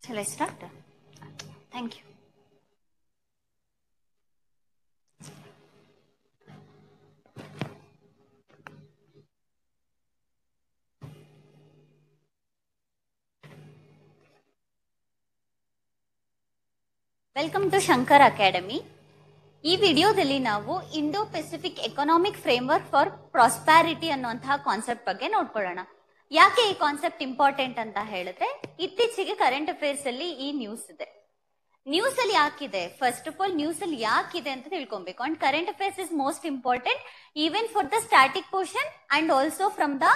Shall I start? Thank you. Welcome to Shankar Academy. ಈ ವಿಡಿಯೋದಲ್ಲಿ ನಾವು Indo Pacific Economic Framework for Prosperity ಅನ್ನುವಂತಹ concept ಬಗ್ಗೆ ನೋಡ್ಕೊಳ್ಳೋಣ. ಯಾಕೆ ಈ ಕಾನ್ಸೆಪ್ಟ್ ಇಂಪಾರ್ಟೆಂಟ್ ಅಂತ ಹೇಳಿದ್ರೆ, ಇತ್ತೀಚೆಗೆ ಕರೆಂಟ್ ಅಫೇರ್ಸ್ ಅಲ್ಲಿ ಈ ನ್ಯೂಸ್ ಇದೆ. ನ್ಯೂಸ್ ಅಲ್ಲಿ ಯಾಕಿದೆ, ಫಸ್ಟ್ ಆಫ್ ಆಲ್ ನ್ಯೂಸ್ ಅಲ್ಲಿ ಯಾಕಿದೆ ಅಂತ ತಿಳ್ಕೊಬೇಕು. And current affairs is most important even for the static portion and also from the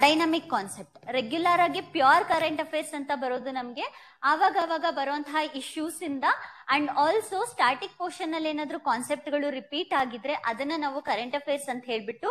dynamic concept. Regular ಆಗಿ ಪ್ಯೂರ್ ಕರೆಂಟ್ ಅಫೇರ್ಸ್ ಅಂತ ಬರೋದು ನಮ್ಗೆ ಆವಾಗ ಬರುವಂತಹ ಇಶ್ಯೂಸ್ ಇಂದ, ಅಂಡ್ ಆಲ್ಸೋ ಸ್ಟ್ಯಾಟಿಕ್ ಪೋರ್ಷನ್ ಅಲ್ಲಿ ಏನಾದ್ರು ಕಾನ್ಸೆಪ್ಟ್ ಗಳು ರಿಪೀಟ್ ಆಗಿದ್ರೆ ಅದನ್ನ ನಾವು ಕರೆಂಟ್ ಅಫೇರ್ಸ್ ಅಂತ ಹೇಳ್ಬಿಟ್ಟು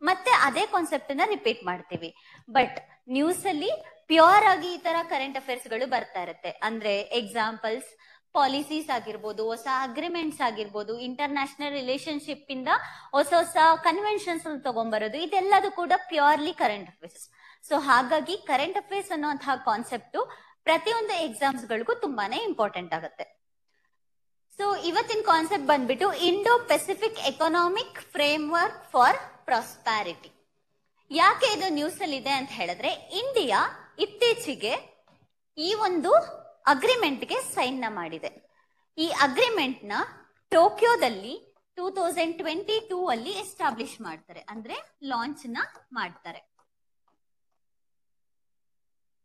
ಮತ್ತೆ ಅದೇ ಕಾನ್ಸೆಪ್ಟ್ ಅನ್ನ ರಿಪೀಟ್ ಮಾಡ್ತೀವಿ. ಬಟ್ ನ್ಯೂಸ್ ಅಲ್ಲಿ ಪ್ಯೂರ್ ಆಗಿ ಈ ತರ ಕರೆಂಟ್ ಅಫೇರ್ಸ್ ಗಳು ಬರ್ತಾ ಇರುತ್ತೆ. ಅಂದ್ರೆ ಎಕ್ಸಾಂಪಲ್ಸ್, ಪಾಲಿಸೀಸ್ ಆಗಿರ್ಬೋದು, ಹೊಸ ಅಗ್ರಿಮೆಂಟ್ಸ್ ಆಗಿರ್ಬೋದು, ಇಂಟರ್ನ್ಯಾಷನಲ್ ರಿಲೇಶನ್ಶಿಪ್ ಇಂದ ಹೊಸ ಕನ್ವೆನ್ಷನ್ಸ್ ತಗೊಂಡ್ಬರೋದು, ಇದೆಲ್ಲದು ಕೂಡ ಪ್ಯೂರ್ಲಿ ಕರೆಂಟ್ ಅಫೇರ್ಸ್. ಸೊ ಹಾಗಾಗಿ ಕರೆಂಟ್ ಅಫೇರ್ಸ್ ಅನ್ನುವಂತಹ ಕಾನ್ಸೆಪ್ಟ್ ಪ್ರತಿಯೊಂದು ಎಕ್ಸಾಮ್ಸ್ ಗಳಿಗೂ ತುಂಬಾನೇ ಇಂಪಾರ್ಟೆಂಟ್ ಆಗುತ್ತೆ. ಸೊ ಇವತ್ತಿನ ಕಾನ್ಸೆಪ್ಟ್ ಬಂದ್ಬಿಟ್ಟು Indo Pacific Economic Framework for Prosperity. ಯಾಕೆ ಇದು ನ್ಯೂಸ್ ಅಲ್ಲಿ ಇದೆ ಅಂತ ಹೇಳಿದ್ರೆ, ಇಂಡಿಯಾ ಇತ್ತೀಚೆಗೆ ಈ ಒಂದು ಅಗ್ರಿಮೆಂಟ್ ಗೆ ಸೈನ್ ಮಾಡಿದೆ. ಈ ಅಗ್ರಿಮೆಂಟ್ ನ ಟೋಕಿಯೋದಲ್ಲಿ 2022 ಅಲ್ಲಿ ಎಸ್ಟಾಬ್ಲಿಷ್ ಮಾಡ್ತಾರೆ, ಅಂದ್ರೆ ಲಾಂಚ್ ನ ಮಾಡ್ತಾರೆ.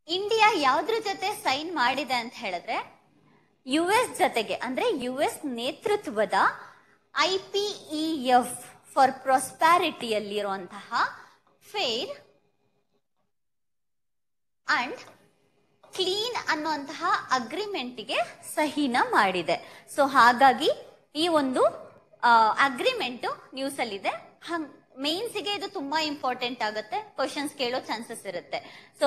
ಇಂಡಿಯಾ ಯಾವ್ದ್ರ ಜೊತೆ ಸೈನ್ ಮಾಡಿದೆ ಅಂತ ಹೇಳಿದ್ರೆ, ಯುಎಸ್ ಜೊತೆಗೆ, ಅಂದ್ರೆ ಯುಎಸ್ ನೇತೃತ್ವದ IPEF ಫಾರ್ ಪ್ರಾಸ್ಪ್ಯಾರಿಟಿಯಲ್ಲಿರುವಂತಹ ಫೇರ್ ಅಂಡ್ ಕ್ಲೀನ್ ಅನ್ನುವಂತಹ ಅಗ್ರಿಮೆಂಟ್ ಗೆ ಸಹಿನ ಮಾಡಿದೆ. ಸೊ ಹಾಗಾಗಿ ಈ ಒಂದು ಅಗ್ರಿಮೆಂಟ್ ನ್ಯೂಸ್ ಅಲ್ಲಿ ಇದೆ. ಮೇನ್ಸ್ ಗೆ ಇದು ತುಂಬಾ ಇಂಪಾರ್ಟೆಂಟ್ ಆಗುತ್ತೆ, ಕ್ವಶನ್ಸ್ ಕೇಳೋ ಚಾನ್ಸಸ್ ಇರುತ್ತೆ. ಸೊ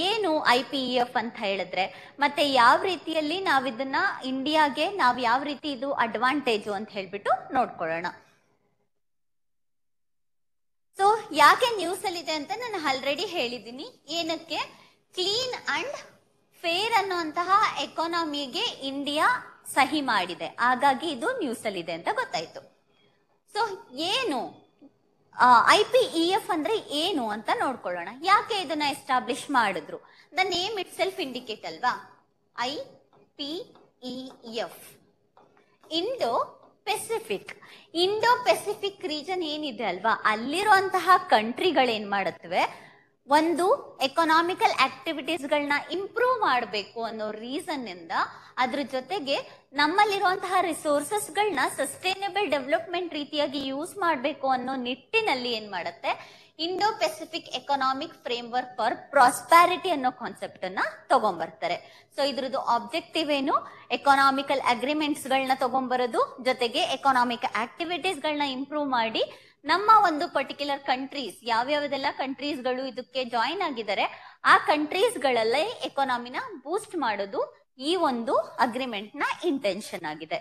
ಏನು IPEF ಅಂತ ಹೇಳಿದ್ರೆ, ಮತ್ತೆ ಯಾವ ರೀತಿಯಲ್ಲಿ ನಾವ್ ಇದನ್ನ ಇಂಡಿಯಾಗೆ ನಾವ್ ಯಾವ ರೀತಿ ಇದು ಅಡ್ವಾಂಟೇಜ್ ಅಂತ ಹೇಳ್ಬಿಟ್ಟು ನೋಡ್ಕೊಳ್ಳೋಣ. ಸೊ ಯಾಕೆ ನ್ಯೂಸ್ ಅಲ್ಲಿ ಇದೆ ಅಂತ ನಾನು ಆಲ್ರೆಡಿ ಹೇಳಿದ್ದೀನಿ. ಏನಕ್ಕೆ? ಕ್ಲೀನ್ ಅಂಡ್ ಫೇರ್ ಅನ್ನುವಂತಹ ಎಕಾನಮಿಗೆ ಇಂಡಿಯಾ ಸಹಿ ಮಾಡಿದೆ, ಹಾಗಾಗಿ ಇದು ನ್ಯೂಸ್ ಅಲ್ಲಿ ಇದೆ ಅಂತ ಗೊತ್ತಾಯ್ತು. ಸೊ ಏನು IPEF ಅಂದ್ರೆ ಏನು ಅಂತ ನೋಡ್ಕೊಳ್ಳೋಣ. ಯಾಕೆ ಇದನ್ನ ಎಸ್ಟಾಬ್ಲಿಷ್ ಮಾಡಿದ್ರು? The name itself indicate ಅಲ್ವಾ. IPEF ಇಂಡೋ ಪೆಸಿಫಿಕ್ ರೀಜನ್ ಏನಿದೆ ಅಲ್ವಾ, ಅಲ್ಲಿರುವಂತಹ ಕಂಟ್ರಿಗಳೇನ್ ಮಾಡುತ್ತವೆ, ಒಂದು ಎಕನಾಮಿಕಲ್ ಆಕ್ಟಿವಿಟೀಸ್ ಗಳನ್ನ ಇಂಪ್ರೂವ್ ಮಾಡಬೇಕು ಅನ್ನೋ ರೀಸನ್ ಇಂದ, ಅದ್ರ ಜೊತೆಗೆ ನಮ್ಮಲ್ಲಿರುವಂತಹ ರಿಸೋರ್ಸಸ್ ಗಳನ್ನ ಸಸ್ಟೈನಬಲ್ ಡೆವಲಪ್ಮೆಂಟ್ ರೀತಿಯಾಗಿ ಯೂಸ್ ಮಾಡಬೇಕು ಅನ್ನೋ ನಿಟ್ಟಿನಲ್ಲಿ ಏನ್ ಮಾಡುತ್ತೆ, Indo Pacific Economic Framework for Prosperity ಅನ್ನೋ ಕಾನ್ಸೆಪ್ಟ್ ಅನ್ನ ತಗೊಂಡ್ಬರ್ತಾರೆ. ಸೊ ಇದ್ರದ್ದು ಆಬ್ಜೆಕ್ಟಿವ್ ಏನು? ಎಕನಾಮಿಕಲ್ ಅಗ್ರಿಮೆಂಟ್ಸ್ ಗಳನ್ನ ತಗೊಂಡ್ಬರೋದು, ಜೊತೆಗೆ ಎಕನಾಮಿಕ್ ಆಕ್ಟಿವಿಟೀಸ್ ಗಳನ್ನ ಇಂಪ್ರೂವ್ ಮಾಡಿ ನಮ್ಮ ಒಂದು ಪರ್ಟಿಕ್ಯುಲರ್ ಕಂಟ್ರೀಸ್, ಯಾವ್ಯಾವ್ದೆಲ್ಲ ಕಂಟ್ರೀಸ್ ಗಳು ಇದಕ್ಕೆ ಜಾಯಿನ್ ಆಗಿದ್ದಾರೆ ಆ ಕಂಟ್ರೀಸ್ ಗಳಲ್ಲೇ ಎಕಾನಮಿನ ಬೂಸ್ಟ್ ಮಾಡೋದು ಈ ಒಂದು ಅಗ್ರಿಮೆಂಟ್ ನ ಇಂಟೆನ್ಷನ್ ಆಗಿದೆ.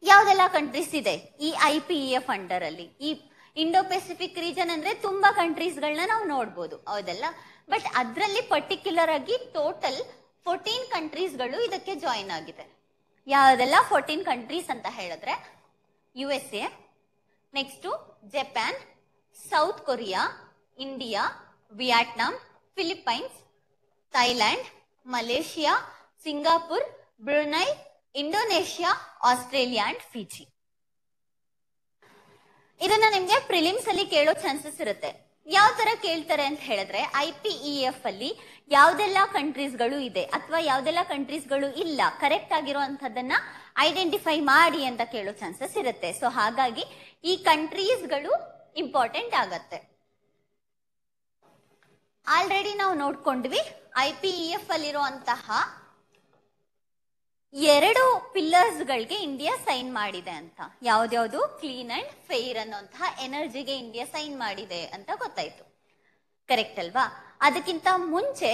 ಯಾವ್ದೆಲ್ಲ ಕಂಟ್ರೀಸ್ ಇದೆ ಈ IPEF ಅಂಡರ್ ಅಲ್ಲಿ? ಈ ಇಂಡೋ ಪೆಸಿಫಿಕ್ ರೀಜನ್ ಅಂದ್ರೆ ತುಂಬಾ ಕಂಟ್ರೀಸ್ ಗಳನ್ನ ನಾವು ನೋಡ್ಬೋದು, ಹೌದಲ್ಲ. ಬಟ್ ಅದ್ರಲ್ಲಿ ಪರ್ಟಿಕ್ಯುಲರ್ ಆಗಿ ಟೋಟಲ್ 14 ಕಂಟ್ರೀಸ್ ಗಳು ಇದಕ್ಕೆ ಜಾಯಿನ್ ಆಗಿದೆ. ಯಾವ್ದೆಲ್ಲ 14 ಕಂಟ್ರೀಸ್ ಅಂತ ಹೇಳಿದ್ರೆ, USA, next Japan, south Korea, India, Vietnam, Philippines, Thailand, Malaysia, Singapore, Brunei, Indonesia, Australia and Fiji. ಇದನ್ನ ನಿಮ್ಗೆ ಪ್ರಿಲಿಮ್ಸ್ ಅಲ್ಲಿ ಕೇಳೋ ಚಾನ್ಸಸ್ ಇರುತ್ತೆ. ಯಾವ ತರ ಕೇಳ್ತಾರೆ ಅಂತ ಹೇಳಿದ್ರೆ, IPEF ಅಲ್ಲಿ ಯಾವ್ದೆಲ್ಲ ಕಂಟ್ರೀಸ್ ಗಳು ಇದೆ ಅಥವಾ ಯಾವ್ದೆಲ್ಲ ಕಂಟ್ರೀಸ್ ಗಳು ಇಲ್ಲ, ಕರೆಕ್ಟ್ ಆಗಿರುವಂತದನ್ನ ಐಡೆಂಟಿಫೈ ಮಾಡಿ ಅಂತ ಕೇಳೋ ಚಾನ್ಸಸ್ ಇರುತ್ತೆ. ಸೊ ಹಾಗಾಗಿ ಈ ಕಂಟ್ರೀಸ್ ಗಳು ಇಂಪಾರ್ಟೆಂಟ್ ಆಗತ್ತೆ. ಆಲ್ರೆಡಿ ನಾವು ನೋಡ್ಕೊಂಡ್ವಿ IPEF ಅಲ್ಲಿರುವಂತಹ 2 ಪಿಲ್ಲರ್ಸ್ ಗಳಿಗೆ ಇಂಡಿಯಾ ಸೈನ್ ಮಾಡಿದೆ ಅಂತ. ಯಾವ್ದ್ಯಾವ್ದು? ಕ್ಲೀನ್ ಅಂಡ್ ಫೇರ್ ಅನ್ನುವಂತಹ ಎನರ್ಜಿಗೆ ಇಂಡಿಯಾ ಸೈನ್ ಮಾಡಿದೆ ಅಂತ ಗೊತ್ತಾಯ್ತು, ಕರೆಕ್ಟ್ ಅಲ್ವಾ? ಅದಕ್ಕಿಂತ ಮುಂಚೆ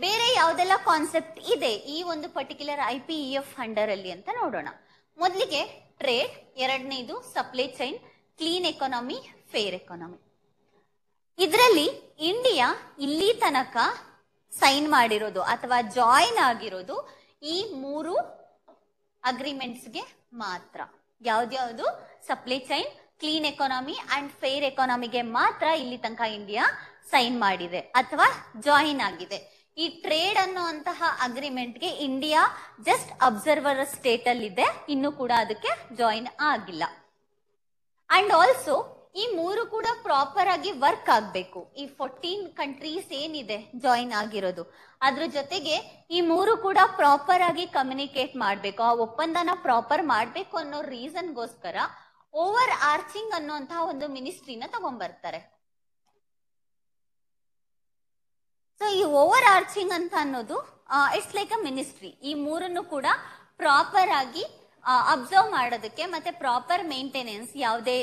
ಬೇರೆ ಯಾವ್ದೆಲ್ಲ ಕಾನ್ಸೆಪ್ಟ್ ಇದೆ ಈ ಒಂದು ಪರ್ಟಿಕ್ಯುಲರ್ IPEF ಅಂಡರ್ ಅಲ್ಲಿ ಅಂತ ನೋಡೋಣ. ಮೊದಲಿಗೆ ಟ್ರೇಡ್, ಎರಡನೇದು supply chain, clean economy, fair economy. ಇದರಲ್ಲಿ ಇಂಡಿಯಾ ಇಲ್ಲಿ ತನಕ ಸೈನ್ ಮಾಡಿರೋದು ಅಥವಾ ಜಾಯಿನ್ ಆಗಿರೋದು ಈ 3 ಅಗ್ರಿಮೆಂಟ್ಸ್ಗೆ ಮಾತ್ರ. ಯಾವ್ದ್ಯಾವ್ದು? Supply chain, clean economy and fair ಎಕಾನಮಿಗೆ ಮಾತ್ರ ಇಲ್ಲಿ ತನಕ ಇಂಡಿಯಾ ಸೈನ್ ಮಾಡಿದೆ ಅಥವಾ ಜಾಯಿನ್ ಆಗಿದೆ. ಈ ಟ್ರೇಡ್ ಅನ್ನುವಂತಹ ಅಗ್ರಿಮೆಂಟ್ಗೆ ಇಂಡಿಯಾ ಜಸ್ಟ್ ಅಬ್ಸರ್ವರ್ ಸ್ಟೇಟ್ ಅಲ್ಲಿ ಇದೆ, ಇನ್ನು ಕೂಡ ಅದಕ್ಕೆ ಜಾಯಿನ್ ಆಗಿಲ್ಲ. ಅಂಡ್ ಆಲ್ಸೋ ಈ 3 ಕೂಡ ಪ್ರಾಪರ್ ಆಗಿ ವರ್ಕ್ ಆಗ್ಬೇಕು. ಈ 14 ಕಂಟ್ರೀಸ್ ಏನಿದೆ ಜಾಯಿನ್ ಆಗಿರೋದು, ಅದ್ರ ಜೊತೆಗೆ ಈ 3 ಕೂಡ ಪ್ರಾಪರ್ ಆಗಿ ಕಮ್ಯುನಿಕೇಟ್ ಮಾಡ್ಬೇಕು, ಆ ಒಪ್ಪಂದನ ಪ್ರಾಪರ್ ಮಾಡ್ಬೇಕು ಅನ್ನೋ ರೀಸನ್ಗೋಸ್ಕರ ಓವರ್ ಆರ್ಚಿಂಗ್ ಅನ್ನುವಂತಹ ಒಂದು ಮಿನಿಸ್ಟ್ರಿನ ತಗೊಂಡ್ಬರ್ತಾರೆ. ಸೊ ಈ ಓವರ್ ಆರ್ಚಿಂಗ್ ಅಂತ ಅನ್ನೋದು ಇಟ್ಸ್ ಲೈಕ್ ಅ ಮಿನಿಸ್ಟ್ರಿ. ಈ 3 ಕೂಡ ಪ್ರಾಪರ್ ಆಗಿ ಅಬ್ಸರ್ವ್ ಮಾಡೋದಕ್ಕೆ ಮತ್ತೆ ಪ್ರಾಪರ್ ಮೇಂಟೆನೆನ್ಸ್, ಯಾವುದೇ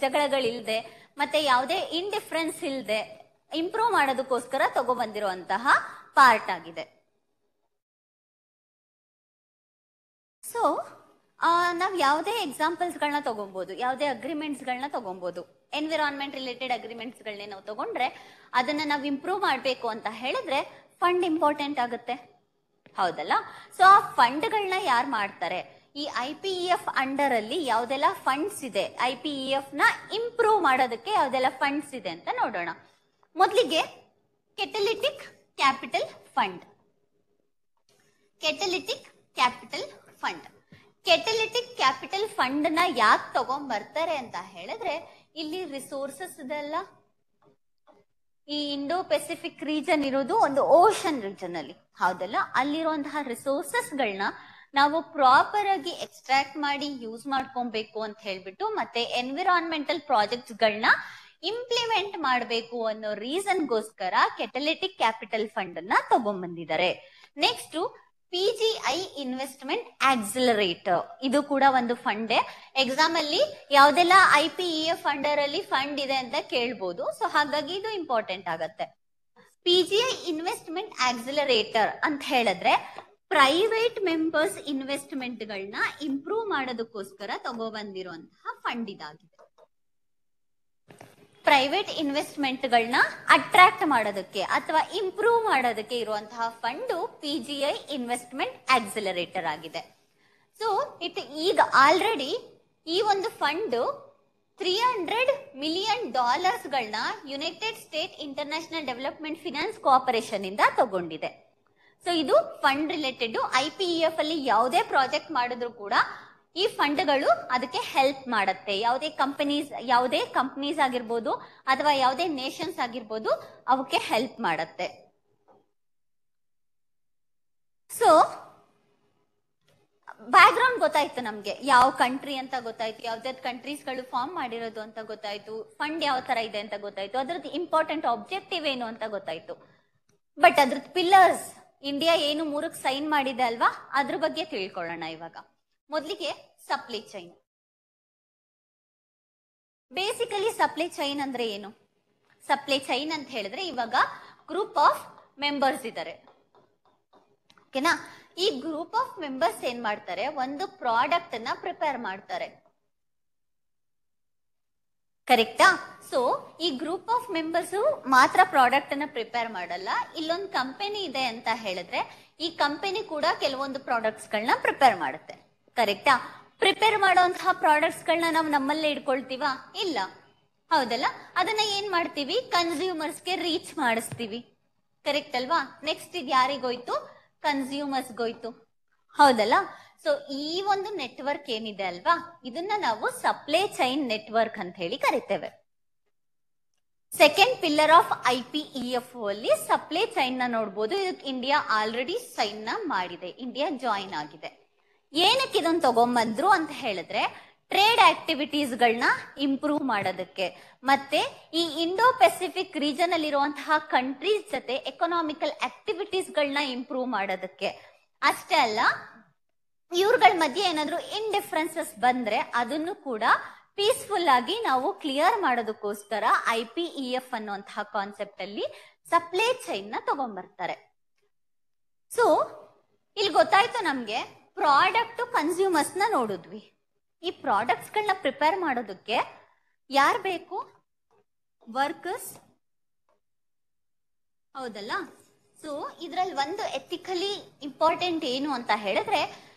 ಜಗಳಗಳಿಲ್ದೆ ಮತ್ತೆ ಯಾವುದೇ ಇಂಡಿಫರೆನ್ಸ್ ಇಲ್ಲದೆ ಇಂಪ್ರೂವ್ ಮಾಡೋದಕ್ಕೋಸ್ಕರ ತಗೊಬಂದಿರುವಂತಹ ಪಾರ್ಟ್ ಆಗಿದೆ. ಸೊ ನಾವ್ ಯಾವುದೇ ಎಕ್ಸಾಂಪಲ್ಸ್ ಗಳನ್ನ ತಗೊಬಹುದು, ಯಾವುದೇ ಅಗ್ರಿಮೆಂಟ್ಸ್ ಗಳನ್ನ ತಗೊಬಹುದು. ಎನ್ವಿರಾನ್ಮೆಂಟ್ ರಿಲೇಟೆಡ್ ಅಗ್ರಿಮೆಂಟ್ಸ್ ಗಳನ್ನೇ ನಾವು ತಗೊಂಡ್ರೆ ಅದನ್ನ ನಾವು ಇಂಪ್ರೂವ್ ಮಾಡಬೇಕು ಅಂತ ಹೇಳಿದ್ರೆ ಫಂಡ್ ಇಂಪಾರ್ಟೆಂಟ್ ಆಗುತ್ತೆ, ಹೌದಲ್ಲ? ಸೊ ಆ ಫಂಡ್ ಗಳನ್ನ ಯಾರು ಮಾಡ್ತಾರೆ? ಈ IPEF ಅಂಡರ್ ಅಲ್ಲಿ ಯಾವ್ದೆಲ್ಲ ಫಂಡ್ಸ್ ಇದೆ, IPEF ನ ಇಂಪ್ರೂವ್ ಮಾಡೋದಕ್ಕೆ ಯಾವ್ದೆಲ್ಲ ಫಂಡ್ಸ್ ಇದೆ ಅಂತ ನೋಡೋಣ. ಮೊದಲಿಗೆ catalytic capital fund. Catalytic capital fund catalytic capital fund ನ ಯಾಕೆ ತಗೊಂಡ್ಬರ್ತಾರೆ ಅಂತ ಹೇಳಿದ್ರೆ, ಇಲ್ಲಿ ರಿಸೋರ್ಸಸ್ ಇದೆಲ್ಲ, ಈ ಇಂಡೋ ಪೆಸಿಫಿಕ್ ರೀಜನ್ ಇರೋದು ಒಂದು ಓಷನ್ ರೀಜನ್ ಅಲ್ಲಿ, ಹೌದಲ್ಲ? ಅಲ್ಲಿರುವಂತಹ ರಿಸೋರ್ಸಸ್ ಗಳನ್ನ ನಾವು ಪ್ರಾಪರ್ ಆಗಿ ಎಕ್ಸ್ಟ್ರಾಕ್ಟ್ ಮಾಡಿ ಯೂಸ್ ಮಾಡ್ಕೊಬೇಕು ಅಂತ ಹೇಳ್ಬಿಟ್ಟು, ಮತ್ತೆ ಎನ್ವಿರಾನ್ಮೆಂಟಲ್ ಪ್ರಾಜೆಕ್ಟ್ಸ್ ಗಳನ್ನ ಇಂಪ್ಲಿಮೆಂಟ್ ಮಾಡಬೇಕು ಅನ್ನೋ ರೀಸನ್ಗೋಸ್ಕರ ಕೆಟಲಿಟಿಕ್ ಕ್ಯಾಪಿಟಲ್ ಫಂಡ್ ಅನ್ನ ತಗೊಂಡ್ಬಂದಿದ್ದಾರೆ. ನೆಕ್ಸ್ಟ್ PGI ಇನ್ವೆಸ್ಟ್ಮೆಂಟ್ ಆಕ್ಸಿಲರೇಟರ್, ಇದು ಕೂಡ ಒಂದು ಫಂಡ್. ಎಕ್ಸಾಮ್ ಅಲ್ಲಿ ಯಾವ್ದೆಲ್ಲ IPEF ಅಂಡರ್ ಅಲ್ಲಿ ಫಂಡ್ ಇದೆ ಅಂತ ಕೇಳ್ಬೋದು, ಸೊ ಹಾಗಾಗಿ ಇದು ಇಂಪಾರ್ಟೆಂಟ್ ಆಗತ್ತೆ. PGI ಇನ್ವೆಸ್ಟ್ಮೆಂಟ್ ಆಕ್ಸಿಲರೇಟರ್ ಅಂತ ಹೇಳಿದ್ರೆ ಪ್ರೈವೇಟ್ ಮೆಂಬರ್ಸ್ ಇನ್ವೆಸ್ಟ್ಮೆಂಟ್ ಗಳನ್ನ ಇಂಪ್ರೂವ್ ಮಾಡೋದಕ್ಕೋಸ್ಕರ ತಗೊಬಂದಿರುವಂತಹ ಫಂಡ್ ಇದಾಗಿದೆ. ಪ್ರೈವೇಟ್ ಇನ್ವೆಸ್ಟ್ಮೆಂಟ್ ಗಳನ್ನ ಅಟ್ರಾಕ್ಟ್ ಮಾಡೋದಕ್ಕೆ ಅಥವಾ ಇಂಪ್ರೂವ್ ಮಾಡೋದಕ್ಕೆ ಇರುವಂತಹ ಫಂಡ್ PGI ಇನ್ವೆಸ್ಟ್ಮೆಂಟ್ ಆಕ್ಸಿಲರೇಟರ್ ಆಗಿದೆ. ಸೊ ಈಗ ಆಲ್ರೆಡಿ ಈ ಒಂದು ಫಂಡ್ $300 ಮಿಲಿಯನ್ ಗಳನ್ನ United state international development finance cooperation ಇಂದ ತಗೊಂಡಿದೆ. ಸೊ ಇದು ಫಂಡ್ ರಿಲೇಟೆಡ್. IPEF ಅಲ್ಲಿ ಯಾವುದೇ ಪ್ರಾಜೆಕ್ಟ್ ಮಾಡಿದ್ರು ಕೂಡ ಈ ಫಂಡ್ಗಳು ಅದಕ್ಕೆ ಹೆಲ್ಪ್ ಮಾಡುತ್ತೆ. ಯಾವುದೇ ಕಂಪನೀಸ್ ಆಗಿರ್ಬೋದು ಅಥವಾ ಯಾವುದೇ ನೇಷನ್ಸ್ ಆಗಿರ್ಬೋದು, ಅವಕ್ಕೆ ಹೆಲ್ಪ್ ಮಾಡುತ್ತೆ. ಸೊ ಬ್ಯಾಕ್ ಗ್ರೌಂಡ್ ಗೊತ್ತಾಯ್ತು ನಮ್ಗೆ, ಯಾವ ಕಂಟ್ರಿ ಅಂತ ಗೊತ್ತಾಯ್ತು, ಯಾವ್ದಾವ್ದು ಕಂಟ್ರೀಸ್ ಗಳು ಫಾರ್ಮ್ ಮಾಡಿರೋದು ಅಂತ ಗೊತ್ತಾಯ್ತು, ಫಂಡ್ ಯಾವ ತರ ಇದೆ ಅಂತ ಗೊತ್ತಾಯ್ತು, ಅದ್ರದ್ದು ಇಂಪಾರ್ಟೆಂಟ್ ಆಬ್ಜೆಕ್ಟಿವ್ ಏನು ಅಂತ ಗೊತ್ತಾಯ್ತು. ಬಟ್ ಅದ್ರದ್ದು ಪಿಲ್ಲರ್ಸ್, ಇಂಡಿಯಾ ಏನು 3ಕ್ಕೆ ಸೈನ್ ಮಾಡಿದೆ ಅಲ್ವಾ, ಅದ್ರ ಬಗ್ಗೆ ತಿಳ್ಕೊಳ್ಳೋಣ ಇವಾಗ. ಮೊದಲಿಗೆ supply chain. Basically supply chain ಅಂದ್ರೆ ಏನು? ಸಪ್ಲೈ ಚೈನ್ ಅಂತ ಹೇಳಿದ್ರೆ ಇವಾಗ ಗ್ರೂಪ್ ಆಫ್ ಮೆಂಬರ್ಸ್ ಇದ್ದಾರೆ, ಓಕೆನಾ? ಈ ಗ್ರೂಪ್ ಆಫ್ ಮೆಂಬರ್ಸ್ ಏನ್ ಮಾಡ್ತಾರೆ, ಒಂದು ಪ್ರಾಡಕ್ಟ್ ನ ಪ್ರಿಪೇರ್ ಮಾಡ್ತಾರೆ, ಕರೆಕ್ಟಾ? ಸೊ ಈ ಗ್ರೂಪ್ ಆಫ್ ಮೆಂಬರ್ಸ್ ಮಾತ್ರ ಪ್ರಾಡಕ್ಟ್ ಅನ್ನ ಪ್ರಿಪೇರ್ ಮಾಡಲ್ಲ. ಇಲ್ಲೊಂದು ಕಂಪನಿ ಇದೆ ಅಂತ ಹೇಳಿದ್ರೆ ಈ ಕಂಪನಿ ಕೂಡ ಕೆಲವೊಂದು ಪ್ರಾಡಕ್ಟ್ಸ್ ಗಳನ್ನ ಪ್ರಿಪೇರ್ ಮಾಡುತ್ತೆ, ಕರೆಕ್ಟಾ? ಪ್ರಿಪೇರ್ ಮಾಡುವಂತಹ ಪ್ರಾಡಕ್ಟ್ಸ್ ಗಳನ್ನ ನಾವು ನಮ್ಮಲ್ಲೇ ಇಟ್ಕೊಳ್ತೀವಾ? ಇಲ್ಲ, ಹೌದಲ್ಲ? ಅದನ್ನ ಏನ್ ಮಾಡ್ತೀವಿ, ಕನ್ಸ್ಯೂಮರ್ಸ್ಗೆ ರೀಚ್ ಮಾಡಿಸ್ತೀವಿ, ಕರೆಕ್ಟ್ ಅಲ್ವಾ? ನೆಕ್ಸ್ಟ್ ಇದು ಯಾರಿಗೋಯ್ತು? ಕನ್ಸ್ಯೂಮರ್ಸ್ಗೋಯ್ತು, ಹೌದಲ್ಲ? ಸೊ ಈ ಒಂದು ನೆಟ್ವರ್ಕ್ ಏನಿದೆ ಅಲ್ವಾ, ಇದನ್ನ ನಾವು ಸಪ್ಲೈ ಚೈನ್ ನೆಟ್ವರ್ಕ್ ಅಂತ ಹೇಳಿ ಕರಿತೇವೆ. ಸೆಕೆಂಡ್ ಪಿಲ್ಲರ್ ಆಫ್ IPEF ಅಲ್ಲಿ ಸಪ್ಲೈ ಚೈನ್ ನ ನೋಡ್ಬೋದು. ಇದಕ್ಕೆ ಇಂಡಿಯಾ ಆಲ್ರೆಡಿ ಸೈನ್ ನ ಮಾಡಿದೆ, ಇಂಡಿಯಾ ಜಾಯಿನ್ ಆಗಿದೆ. ಏನಕ್ಕೆ ಇದನ್ನ ತಗೊಂಬಂದ್ರು ಅಂತ ಹೇಳಿದ್ರೆ, ಟ್ರೇಡ್ ಆಕ್ಟಿವಿಟೀಸ್ ಗಳನ್ನ ಇಂಪ್ರೂವ್ ಮಾಡೋದಕ್ಕೆ, ಮತ್ತೆ ಈ ಇಂಡೋ ಪೆಸಿಫಿಕ್ ರೀಜನ್ ಅಲ್ಲಿ ಇರುವಂತಹ ಕಂಟ್ರೀಸ್ ಜೊತೆ ಎಕನಾಮಿಕಲ್ ಆಕ್ಟಿವಿಟೀಸ್ ಗಳನ್ನ ಇಂಪ್ರೂವ್ ಮಾಡೋದಕ್ಕೆ. ಅಷ್ಟೇ ಅಲ್ಲ, ಇವ್ರಗಳ ಮಧ್ಯೆ ಏನಾದ್ರು ಇಂಡಿಫರೆನ್ಸಸ್ ಬಂದ್ರೆ ಅದನ್ನು ಕೂಡ ಪೀಸ್ಫುಲ್ ಆಗಿ ನಾವು ಕ್ಲಿಯರ್ ಮಾಡೋದಕ್ಕೋಸ್ಕರ IPEF ಅನ್ನುವಂತಹ ಕಾನ್ಸೆಪ್ಟ್ ಅಲ್ಲಿ ಸಪ್ಲೈ ಚೈನ್ ನ ತಗೊಂಡ್ಬರ್ತಾರೆ. ಸೊ ಇಲ್ಲಿ ಗೊತ್ತಾಯ್ತು ನಮ್ಗೆ, ಪ್ರಾಡಕ್ಟ್ ಕನ್ಸ್ಯೂಮರ್ಸ್ ನ ನೋಡಿದ್ವಿ. ಈ ಪ್ರಾಡಕ್ಟ್ಸ್ ಗಳನ್ನ ಪ್ರಿಪೇರ್ ಮಾಡೋದಕ್ಕೆ ಯಾರು ಬೇಕು? ವರ್ಕರ್ಸ್, ಹೌದಲ್ಲ? ಸೊ ಇದ್ರಲ್ಲಿ ಒಂದು ಎಥಿಕಲಿ ಇಂಪಾರ್ಟೆಂಟ್ ಏನು ಅಂತ ಹೇಳಿದ್ರೆ,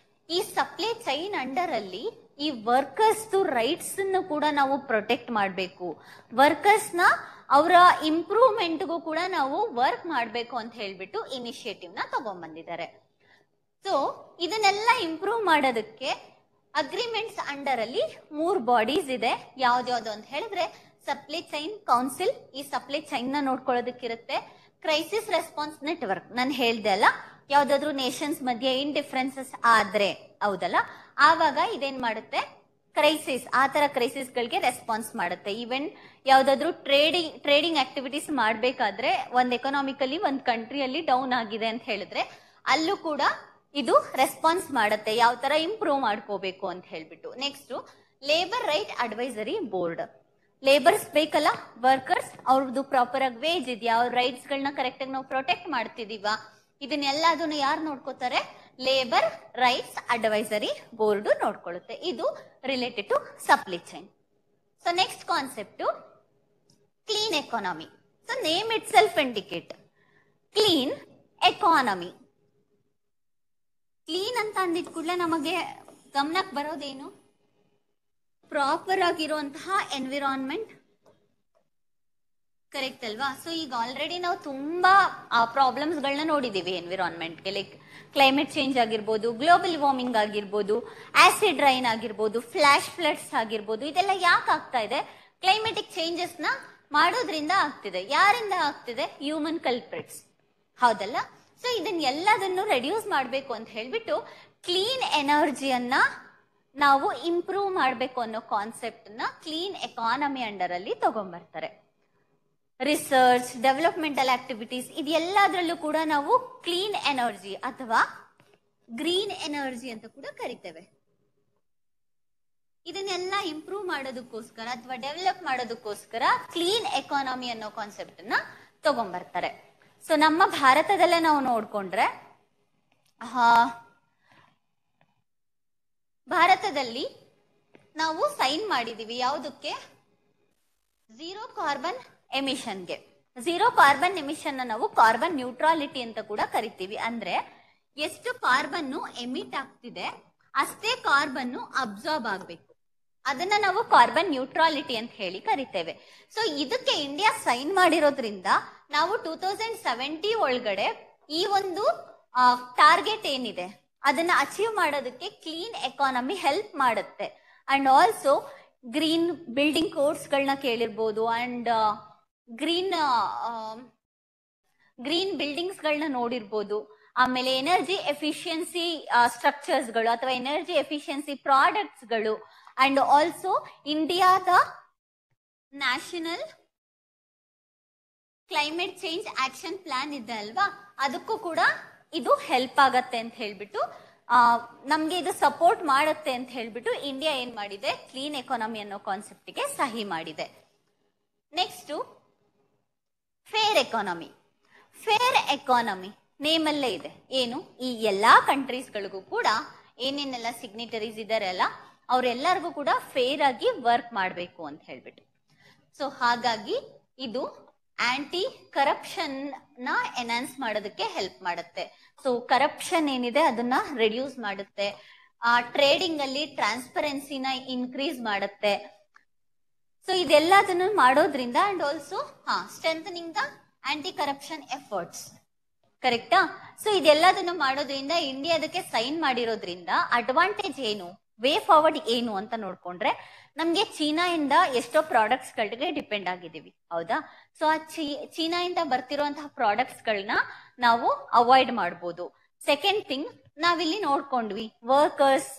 ಈ ಸಪ್ಲೈ ಚೈನ್ ಅಂಡರ್ ಅಲ್ಲಿ ಈ ವರ್ಕರ್ಸ್ ರೈಟ್ಸ್ ಕೂಡ ನಾವು ಪ್ರೊಟೆಕ್ಟ್ ಮಾಡಬೇಕು. ವರ್ಕರ್ಸ್ ನ ಅವರ ಇಂಪ್ರೂವ್ಮೆಂಟ್ಗೂ ಕೂಡ ನಾವು ವರ್ಕ್ ಮಾಡಬೇಕು ಅಂತ ಹೇಳ್ಬಿಟ್ಟು ಇನಿಷಿಯೇಟಿವ್ ನ ತಗೊಂಡ್ಬಂದಿದ್ದಾರೆ. ಸೊ ಇದನ್ನೆಲ್ಲ ಇಂಪ್ರೂವ್ ಮಾಡೋದಕ್ಕೆ ಅಗ್ರಿಮೆಂಟ್ಸ್ ಅಂಡರ್ ಅಲ್ಲಿ 3 ಬಾಡೀಸ್ ಇದೆ. ಯಾವ್ದ್ಯಾವ್ದು ಅಂತ ಹೇಳಿದ್ರೆ, ಸಪ್ಲೈ ಚೈನ್ ಕೌನ್ಸಿಲ್, ಈ ಸಪ್ಲೈ ಚೈನ್ ನ ನೋಡ್ಕೊಳ್ಳೋದಕ್ಕಿರುತ್ತೆ. ಕ್ರೈಸಿಸ್ ರೆಸ್ಪಾನ್ಸ್ ನೆಟ್ವರ್ಕ್, ನಾನು ಹೇಳ್ದೆ ಅಲ್ಲ, ಯಾವ್ದಾದ್ರು ನೇಷನ್ಸ್ ಮಧ್ಯೆ ಡಿಫರೆನ್ಸಸ್ ಆದ್ರೆ, ಹೌದಲ್ಲ, ಆವಾಗ ಇದೇನ್ ಮಾಡುತ್ತೆ, ಕ್ರೈಸಿಸ್, ಆ ತರ ಕ್ರೈಸಿಸ್ ಗಳಿಗೆ ರೆಸ್ಪಾನ್ಸ್ ಮಾಡುತ್ತೆ. ಈವನ್ ಯಾವ್ದಾದ್ರು ಟ್ರೇಡಿಂಗ್ ಆಕ್ಟಿವಿಟೀಸ್ ಮಾಡ್ಬೇಕಾದ್ರೆ, ಒಂದ್ ಎಕನಾಮಿಕಲಿ ಒಂದ್ ಕಂಟ್ರಿಯಲ್ಲಿ ಡೌನ್ ಆಗಿದೆ ಅಂತ ಹೇಳಿದ್ರೆ, ಅಲ್ಲೂ ಕೂಡ ಇದು ರೆಸ್ಪಾನ್ಸ್ ಮಾಡುತ್ತೆ, ಯಾವ ತರ ಇಂಪ್ರೂವ್ ಮಾಡ್ಕೋಬೇಕು ಅಂತ ಹೇಳ್ಬಿಟ್ಟು. Next, labour right advisory board. Labours ಬೇಕಲ್ಲ, ವರ್ಕರ್ಸ್, ಅವ್ರದ್ದು ಪ್ರಾಪರ್ ಆಗಿ ವೇಜ್ ಇದೆಯಾ, ಅವ್ರ ರೈಟ್ಸ್ ಗಳನ್ನ ಕರೆಕ್ಟ್ ಆಗಿ ನಾವು ಪ್ರೊಟೆಕ್ಟ್ ಮಾಡ್ತಿದೀವ, ಇದನ್ನೆಲ್ಲದನ್ನು ಯಾರು ನೋಡ್ಕೋತಾರೆ, ಲೇಬರ್ ರೈಟ್ಸ್ ಅಡ್ವೈಸರಿ ಬೋರ್ಡ್ ನೋಡ್ಕೊಳ್ಳುತ್ತೆ. ಇದು related to supply chain. So next concept, clean economy. So name itself indicate, clean economy. ಕ್ಲೀನ್ ಅಂತ ಅಂದಿದ್ ಕೂಡಲೇ ನಮಗೆ ಗಮನಕ್ಕೆ ಬರೋದೇನು, ಪ್ರಾಪರ್ ಆಗಿರುವಂತಹ ಎನ್ವಿರಾನ್ಮೆಂಟ್, ಕರೆಕ್ಟ್ ಅಲ್ವಾ? ಸೊ ಈಗ ಆಲ್ರೆಡಿ ನಾವು ತುಂಬಾ ಪ್ರಾಬ್ಲಮ್ಸ್ ಗಳನ್ನ ನೋಡಿದೀವಿ ಎನ್ವಿರಾನ್ಮೆಂಟ್ಗೆ, ಲೈಕ್ ಕ್ಲೈಮೇಟ್ ಚೇಂಜ್ ಆಗಿರ್ಬೋದು, ಗ್ಲೋಬಲ್ ವಾರ್ಮಿಂಗ್ ಆಗಿರ್ಬೋದು, ಆಸಿಡ್ ರೈನ್ ಆಗಿರ್ಬೋದು, ಫ್ಲಾಶ್ ಫ್ಲಡ್ಸ್ ಆಗಿರ್ಬೋದು. ಇದೆಲ್ಲ ಯಾಕೆ ಆಗ್ತಾ ಇದೆ? ಕ್ಲೈಮೆಟಿಕ್ ಚೇಂಜಸ್ ನ ಮಾಡೋದ್ರಿಂದ ಆಗ್ತಿದೆ. ಯಾರಿಂದ ಆಗ್ತಿದೆ? ಹ್ಯೂಮನ್ ಕಲ್ಪ್ರಿಟ್ಸ್, ಹೌದಲ್ಲ? ಸೊ ಇದನ್ನ ಎಲ್ಲದನ್ನು ರೆಡ್ಯೂಸ್ ಮಾಡಬೇಕು ಅಂತ ಹೇಳ್ಬಿಟ್ಟು ಕ್ಲೀನ್ ಎನರ್ಜಿಯನ್ನ ನಾವು ಇಂಪ್ರೂವ್ ಮಾಡಬೇಕು ಅನ್ನೋ ಕಾನ್ಸೆಪ್ಟ್ ನ ಕ್ಲೀನ್ ಎಕಾನಮಿ ಅಂಡರ್ ಅಲ್ಲಿ ತಗೊಂಡ್ಬರ್ತಾರೆ. ರಿಸರ್ಚ್, ಡೆವಲಪ್ಮೆಂಟಲ್ ಆಕ್ಟಿವಿಟೀಸ್, ಇದೆಲ್ಲದರಲ್ಲೂ ಕೂಡ ನಾವು ಕ್ಲೀನ್ ಎನರ್ಜಿ ಅಥವಾ ಗ್ರೀನ್ ಎನರ್ಜಿ ಅಂತ ಕೂಡ ಕರಿತೇವೆ. ಇದನ್ನೆಲ್ಲ ಇಂಪ್ರೂವ್ ಮಾಡೋದಕ್ಕೋಸ್ಕರ ಅಥವಾ ಡೆವಲಪ್ ಮಾಡೋದಕ್ಕೋಸ್ಕರ ಕ್ಲೀನ್ ಎಕಾನಮಿ ಅನ್ನೋ ಕಾನ್ಸೆಪ್ಟ್ ನ ತಗೊಂಡ್ಬರ್ತಾರೆ. ಸೊ ನಮ್ಮ ಭಾರತದಲ್ಲೇ ನಾವು ನೋಡ್ಕೊಂಡ್ರೆ, ಭಾರತದಲ್ಲಿ ನಾವು ಸೈನ್ ಮಾಡಿದೀವಿ ಯಾವುದಕ್ಕೆ? ಝೀರೋ ಕಾರ್ಬನ್ ಎಮಿಷನ್ಗೆ. ಝೀರೋ ಕಾರ್ಬನ್ ಎಮಿಷನ್ ನಾವು ಕಾರ್ಬನ್ ನ್ಯೂಟ್ರಾಲಿಟಿ ಅಂತ ಕೂಡ ಕರಿತೀವಿ. ಅಂದ್ರೆ ಎಷ್ಟು ಕಾರ್ಬನ್ ಎಮಿಟ್ ಆಗ್ತಿದೆ ಅಷ್ಟೇ ಕಾರ್ಬನ್ ಅಬ್ಸಾರ್ಬ್ ಆಗ್ಬೇಕು, ಅದನ್ನ ನಾವು ಕಾರ್ಬನ್ ನ್ಯೂಟ್ರಾಲಿಟಿ ಅಂತ ಹೇಳಿ ಕರಿತೇವೆ. ಸೊ ಇದಕ್ಕೆ ಇಂಡಿಯಾ ಸೈನ್ ಮಾಡಿರೋದ್ರಿಂದ ನಾವು 2070 ಒಳಗಡೆ ಈ ಒಂದು ಟಾರ್ಗೆಟ್ ಏನಿದೆ ಅದನ್ನ ಅಚೀವ್ ಮಾಡೋದಕ್ಕೆ ಕ್ಲೀನ್ ಎಕಾನಮಿ ಹೆಲ್ಪ್ ಮಾಡುತ್ತೆ. And also green building codes ಗಳನ್ನ ಕೇಳಿರ್ಬೋದು, ಅಂಡ್ ಗ್ರೀನ್ ಬಿಲ್ಡಿಂಗ್ಸ್ ಗಳನ್ನ ನೋಡಿರ್ಬೋದು. ಆಮೇಲೆ ಎನರ್ಜಿ ಎಫಿಷಿಯನ್ಸಿ ಸ್ಟ್ರಕ್ಚರ್ಸ್ ಗಳು ಅಥವಾ ಎನರ್ಜಿ ಎಫಿಷಿಯನ್ಸಿ ಪ್ರಾಡಕ್ಟ್ಸ್ ಗಳು, ಅಂಡ್ ಆಲ್ಸೋ ಇಂಡಿಯಾದ national climate change action plan ಇದೆ ಅಲ್ವಾ, ಅದಕ್ಕೂ ಕೂಡ ಇದು ಹೆಲ್ಪ್ ಆಗತ್ತೆ ಅಂತ ಹೇಳ್ಬಿಟ್ಟು, ನಮ್ಗೆ ಇದು ಸಪೋರ್ಟ್ ಮಾಡುತ್ತೆ ಅಂತ ಹೇಳ್ಬಿಟ್ಟು ಇಂಡಿಯಾ ಏನ್ ಮಾಡಿದೆ, ಕ್ಲೀನ್ ಎಕಾನಮಿ ಅನ್ನೋ ಕಾನ್ಸೆಪ್ಟ್ ಗೆ ಸಹಿ ಮಾಡಿದೆ. Next, fair economy. Fair economy name ಅಲ್ಲೇ ಇದೆ ಏನು, ಈ ಎಲ್ಲಾ ಕಂಟ್ರೀಸ್ ಗಳಿಗೂ ಕೂಡ ಏನೇನೆಲ್ಲ ಸಿಗ್ನೇಟರೀಸ್ ಇದಾರಲ್ಲ ಅವ್ರೆಲ್ಲರಿಗೂ ಕೂಡ ಫೇರ್ ಆಗಿ ವರ್ಕ್ ಮಾಡಬೇಕು ಅಂತ ಹೇಳ್ಬಿಟ್ಟು. ಸೊ ಹಾಗಾಗಿ ಇದು ಆಂಟಿ ಕರಪ್ಷನ್ ನ ಎನ್ಹಾನ್ಸ್ ಮಾಡೋದಕ್ಕೆ ಹೆಲ್ಪ್ ಮಾಡುತ್ತೆ. ಸೊ ಕರಪ್ಷನ್ ಏನಿದೆ ಅದನ್ನ ರೆಡ್ಯೂಸ್ ಮಾಡುತ್ತೆ, ಟ್ರೇಡಿಂಗ್ ಅಲ್ಲಿ ಟ್ರಾನ್ಸ್ಪರೆನ್ಸಿನ ಇನ್ಕ್ರೀಸ್ ಮಾಡುತ್ತೆ. ಸೊ ಇದೆಲ್ಲದನ್ನು ಮಾಡೋದ್ರಿಂದ and also strengthening the aunty corruption efforts, ಕರೆಕ್ಟಾ? ಸೊ ಇದೆಲ್ಲದನ್ನು ಮಾಡೋದ್ರಿಂದ ಇಂಡಿಯಾ ಅದಕ್ಕೆ ಸೈನ್ ಮಾಡಿರೋದ್ರಿಂದ ಅಡ್ವಾಂಟೇಜ್ ಏನು, ವೇ ಫಾರ್ವರ್ಡ್ ಏನು ಅಂತ ನೋಡ್ಕೊಂಡ್ರೆ, ನಮ್ಗೆ ಚೀನಾ ಇಂದ ಎಷ್ಟೋ ಪ್ರಾಡಕ್ಟ್ಸ್ ಗಳಿಗೆ ಡಿಪೆಂಡ್ ಆಗಿದ್ದೀವಿ, ಹೌದಾ? ಸೊ ಆ ಚೀನಾ ಇಂದ ಬರ್ತಿರುವಂತಹ ಪ್ರಾಡಕ್ಟ್ಸ್ ಗಳನ್ನ ನಾವು ಅವಾಯ್ಡ್ ಮಾಡ್ಬೋದು. ಸೆಕೆಂಡ್ ಥಿಂಗ್, ನಾವಿಲ್ಲಿ ನೋಡ್ಕೊಂಡ್ವಿ ವರ್ಕರ್ಸ್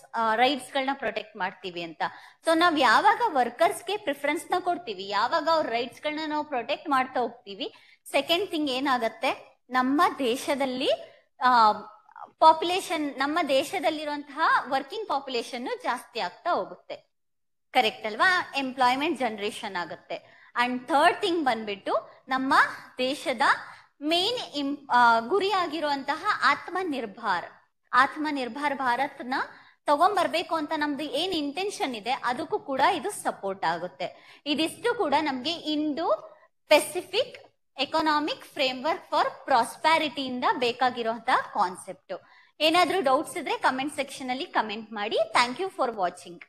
ರೈಟ್ಸ್ ಗಳನ್ನ ಪ್ರೊಟೆಕ್ಟ್ ಮಾಡ್ತೀವಿ ಅಂತ. ಸೊ ನಾವ್ ಯಾವಾಗ ವರ್ಕರ್ಸ್ಗೆ ಪ್ರಿಫರೆನ್ಸ್ ನ ಕೊಡ್ತೀವಿ, ಯಾವಾಗ ಅವ್ರ ರೈಟ್ಸ್ ಗಳನ್ನ ನಾವು ಪ್ರೊಟೆಕ್ಟ್ ಮಾಡ್ತಾ ಹೋಗ್ತೀವಿ, ಸೆಕೆಂಡ್ ಥಿಂಗ್ ಏನಾಗತ್ತೆ, ನಮ್ಮ ದೇಶದಲ್ಲಿ ಪಾಪ್ಯುಲೇಷನ್, ನಮ್ಮ ದೇಶದಲ್ಲಿರುವಂತಹ ವರ್ಕಿಂಗ್ ಪಾಪ್ಯುಲೇಷನ್ ಜಾಸ್ತಿ ಆಗ್ತಾ ಹೋಗುತ್ತೆ, ಕರೆಕ್ಟ್ ಅಲ್ವಾ? ಎಂಪ್ಲಾಯ್ಮೆಂಟ್ ಜನರೇಷನ್ ಆಗುತ್ತೆ. ಅಂಡ್ ಥರ್ಡ್ ಥಿಂಗ್ ಬಂದ್ಬಿಟ್ಟು, ನಮ್ಮ ದೇಶದ ಮೇನ್ ಗುರಿ ಆಗಿರುವಂತಹ ಆತ್ಮನಿರ್ಭರ್ ಭಾರತ್ನ ತಗೊಂಡ್ಬರ್ಬೇಕು ಅಂತ ನಮ್ದು ಏನ್ ಇಂಟೆನ್ಷನ್ ಇದೆ ಅದಕ್ಕೂ ಕೂಡ ಇದು ಸಪೋರ್ಟ್ ಆಗುತ್ತೆ. ಇದಿಷ್ಟು ಕೂಡ ನಮ್ಗೆ Indo Pacific Economic Framework for Prosperity ಇಂದ ಬೇಕಾಗಿರುವಂತಹ ಕಾನ್ಸೆಪ್ಟ್. ಏನಾದ್ರೂ ಡೌಟ್ಸ್ ಇದ್ರೆ ಕಮೆಂಟ್ ಸೆಕ್ಷನ್ ಅಲ್ಲಿ ಕಮೆಂಟ್ ಮಾಡಿ. Thank you for watching.